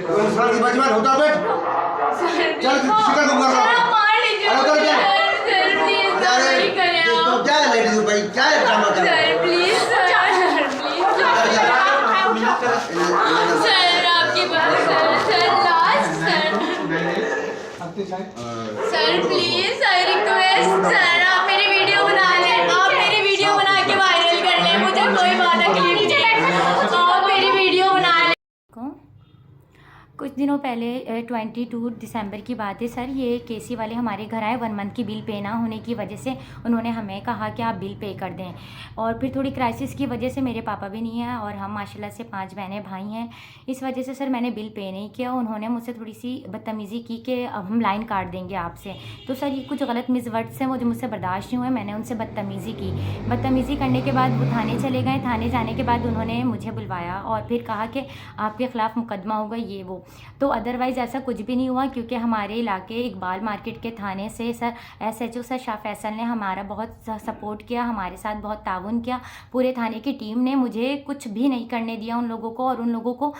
वो इंसान की बचपन होता बेट चल शिकार को मार अरे कर क्या सर प्लीज नहीं करें तो क्या है लेडीज भाई क्या है ड्रामा कर सर प्लीज सर आपकी बात sir last sir please I request sir आप मेरी वीडियो बना लें आप मेरी वीडियो बना के वायरल कर लें मुझे कोई बात तकलीफ नहीं आप मेरी वीडियो बना लें। कुछ दिनों पहले 22 दिसंबर की बात है सर। ये केसी वाले हमारे घर आए 1 मंथ की बिल पे ना होने की वजह से उन्होंने हमें कहा कि आप बिल पे कर दें। और फिर थोड़ी क्राइसिस की वजह से मेरे पापा भी नहीं हैं और हम माशाल्लाह से 5 बहनें भाई हैं। इस वजह से सर मैंने बिल पे नहीं किया। उन्होंने मुझसे थोड़ी सी बदतमीज़ी की कि अब हम लाइन काट देंगे आपसे। तो सर ये कुछ गलत मिस वर्ड्स हैं वो जो मुझसे बर्दाश्त नहीं हुए। मैंने उनसे बदतमीज़ी की। बदतमीज़ी करने के बाद वो थाने चले गए। थाने जाने के बाद उन्होंने मुझे बुलवाया और फिर कहा कि आपके ख़िलाफ़ मुकदमा होगा ये वो। तो अदरवाइज़ ऐसा कुछ भी नहीं हुआ क्योंकि हमारे इलाके इकबाल मार्केट के थाने से sir SHO sir Shah Faisal ने हमारा बहुत सपोर्ट किया, हमारे साथ बहुत ताउन किया। पूरे थाने की टीम ने मुझे कुछ भी नहीं करने दिया उन लोगों को और उन लोगों को